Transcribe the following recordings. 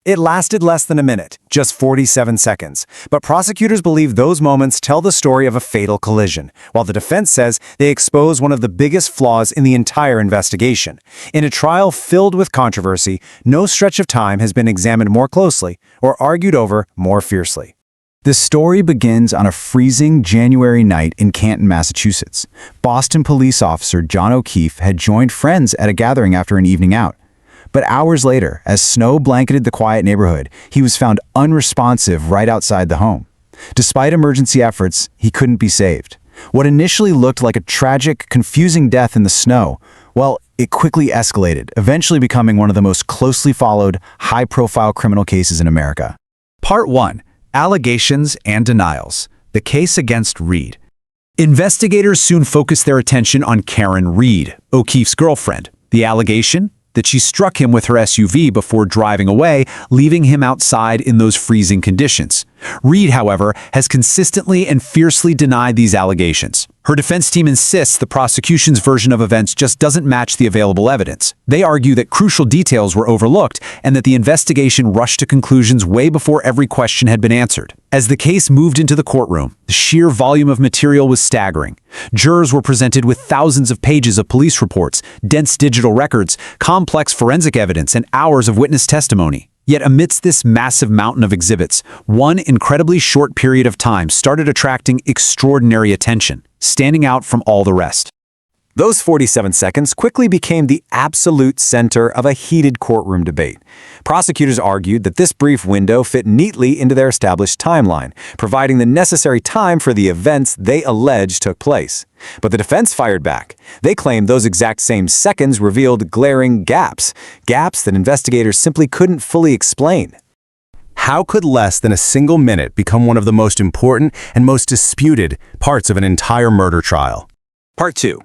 It lasted less than a minute, just 47 seconds, but prosecutors believe those moments tell the story of a fatal collision, while the defense says they expose one of the biggest flaws in the entire investigation. In a trial filled with controversy, no stretch of time has been examined more closely or argued over more fiercely. The story begins on a freezing January night in Canton, Massachusetts. Boston police officer John O'Keefe had joined friends at a gathering after an evening out. But hours later, as snow blanketed the quiet neighborhood, he was found unresponsive right outside the home. Despite emergency efforts, he couldn't be saved. What initially looked like a tragic, confusing death in the snow, well, it quickly escalated, eventually becoming one of the most closely followed, high-profile criminal cases in America. Part 1. Allegations and Denials. The Case Against Reed. Investigators soon focused their attention on Karen Reed, O'Keefe's girlfriend. The allegation? That she struck him with her SUV before driving away, leaving him outside in those freezing conditions. Reed, however, has consistently and fiercely denied these allegations. Her defense team insists the prosecution's version of events just doesn't match the available evidence. They argue that crucial details were overlooked and that the investigation rushed to conclusions way before every question had been answered. As the case moved into the courtroom, the sheer volume of material was staggering. Jurors were presented with thousands of pages of police reports, dense digital records, complex forensic evidence, and hours of witness testimony. Yet amidst this massive mountain of exhibits, one incredibly short period of time started attracting extraordinary attention, standing out from all the rest. Those 47 seconds quickly became the absolute center of a heated courtroom debate. Prosecutors argued that this brief window fit neatly into their established timeline, providing the necessary time for the events they alleged took place. But the defense fired back. They claimed those exact same seconds revealed glaring gaps that investigators simply couldn't fully explain. How could less than a single minute become one of the most important and most disputed parts of an entire murder trial? Part 2.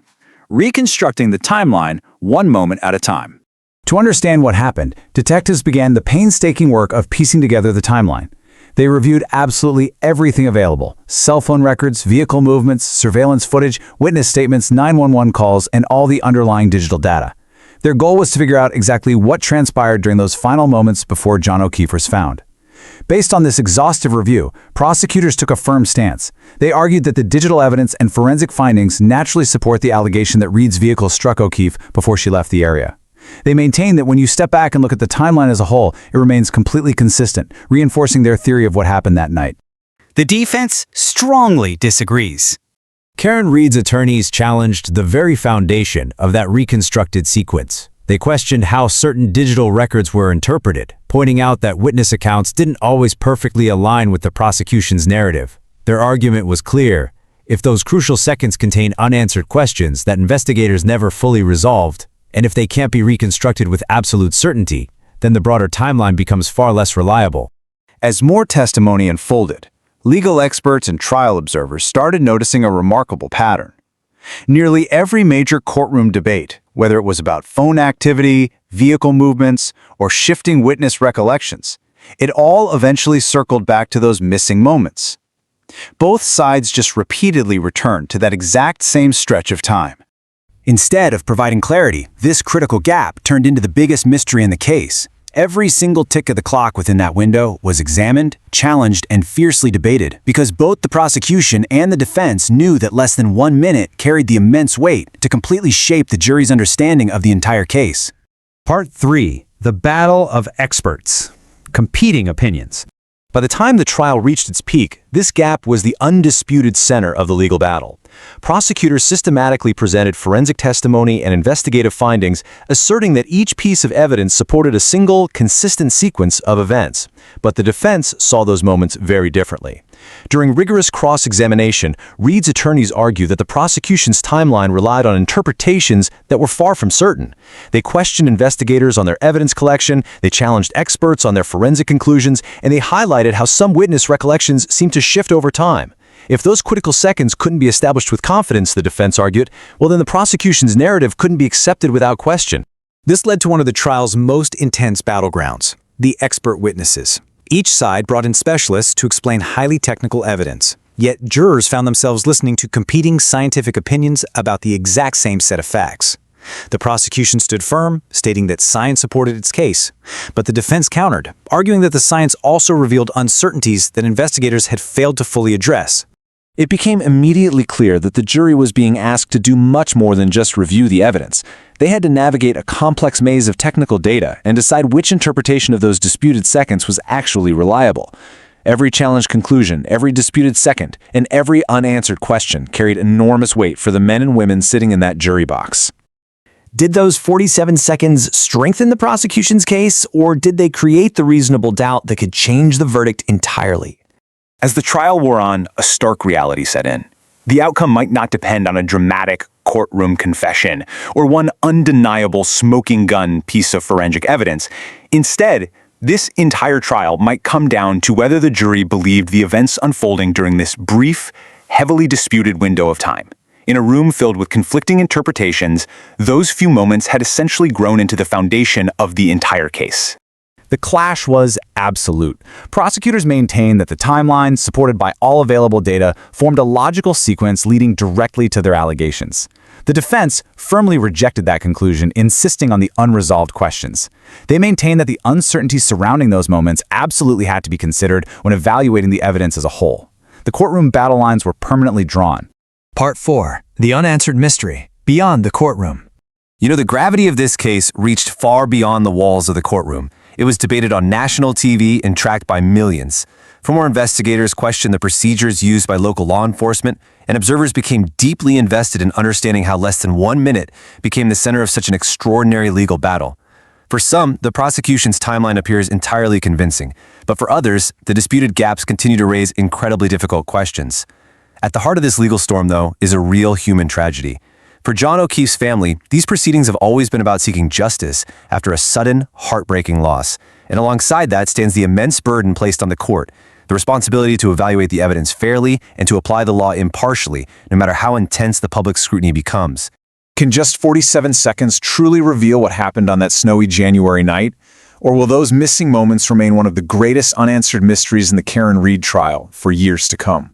Reconstructing the timeline one moment at a time. To understand what happened, detectives began the painstaking work of piecing together the timeline. They reviewed absolutely everything available: cell phone records, vehicle movements, surveillance footage, witness statements, 911 calls, and all the underlying digital data. Their goal was to figure out exactly what transpired during those final moments before John O'Keefe was found. Based on this exhaustive review, prosecutors took a firm stance. They argued that the digital evidence and forensic findings naturally support the allegation that Reed's vehicle struck O'Keefe before she left the area. They maintain that when you step back and look at the timeline as a whole, it remains completely consistent, reinforcing their theory of what happened that night. The defense strongly disagrees. Karen Reed's attorneys challenged the very foundation of that reconstructed sequence. They questioned how certain digital records were interpreted, pointing out that witness accounts didn't always perfectly align with the prosecution's narrative. Their argument was clear: if those crucial seconds contain unanswered questions that investigators never fully resolved, and if they can't be reconstructed with absolute certainty, then the broader timeline becomes far less reliable. As more testimony unfolded, legal experts and trial observers started noticing a remarkable pattern. Nearly every major courtroom debate, whether it was about phone activity, vehicle movements, or shifting witness recollections, it all eventually circled back to those missing moments. Both sides just repeatedly returned to that exact same stretch of time. Instead of providing clarity, this critical gap turned into the biggest mystery in the case. Every single tick of the clock within that window was examined, challenged, and fiercely debated, because both the prosecution and the defense knew that less than 1 minute carried the immense weight to completely shape the jury's understanding of the entire case. Part 3. The Battle of Experts. Competing Opinions. By the time the trial reached its peak, this gap was the undisputed center of the legal battle. Prosecutors systematically presented forensic testimony and investigative findings, asserting that each piece of evidence supported a single, consistent sequence of events. But the defense saw those moments very differently. During rigorous cross-examination, Reed's attorneys argued that the prosecution's timeline relied on interpretations that were far from certain. They questioned investigators on their evidence collection, they challenged experts on their forensic conclusions, and they highlighted how some witness recollections seemed to shift over time. If those critical seconds couldn't be established with confidence, the defense argued, well, then the prosecution's narrative couldn't be accepted without question. This led to one of the trial's most intense battlegrounds: the expert witnesses. Each side brought in specialists to explain highly technical evidence. Yet jurors found themselves listening to competing scientific opinions about the exact same set of facts. The prosecution stood firm, stating that science supported its case, but the defense countered, arguing that the science also revealed uncertainties that investigators had failed to fully address. It became immediately clear that the jury was being asked to do much more than just review the evidence. They had to navigate a complex maze of technical data and decide which interpretation of those disputed seconds was actually reliable. Every challenged conclusion, every disputed second, and every unanswered question carried enormous weight for the men and women sitting in that jury box. Did those 47 seconds strengthen the prosecution's case, or did they create the reasonable doubt that could change the verdict entirely? As the trial wore on, a stark reality set in. The outcome might not depend on a dramatic courtroom confession or one undeniable smoking gun piece of forensic evidence. Instead, this entire trial might come down to whether the jury believed the events unfolding during this brief, heavily disputed window of time. In a room filled with conflicting interpretations, those few moments had essentially grown into the foundation of the entire case. The clash was absolute. Prosecutors maintained that the timeline, supported by all available data, formed a logical sequence leading directly to their allegations. The defense firmly rejected that conclusion, insisting on the unresolved questions. They maintained that the uncertainties surrounding those moments absolutely had to be considered when evaluating the evidence as a whole. The courtroom battle lines were permanently drawn. Part 4. The Unanswered Mystery. Beyond the Courtroom. The gravity of this case reached far beyond the walls of the courtroom. It was debated on national TV and tracked by millions. For more investigators questioned the procedures used by local law enforcement, and observers became deeply invested in understanding how less than 1 minute became the center of such an extraordinary legal battle. For some, the prosecution's timeline appears entirely convincing, but for others, the disputed gaps continue to raise incredibly difficult questions. At the heart of this legal storm, though, is a real human tragedy. For John O'Keefe's family, these proceedings have always been about seeking justice after a sudden, heartbreaking loss. And alongside that stands the immense burden placed on the court, the responsibility to evaluate the evidence fairly and to apply the law impartially, no matter how intense the public scrutiny becomes. Can just 47 seconds truly reveal what happened on that snowy January night? Or will those missing moments remain one of the greatest unanswered mysteries in the Karen Reed trial for years to come?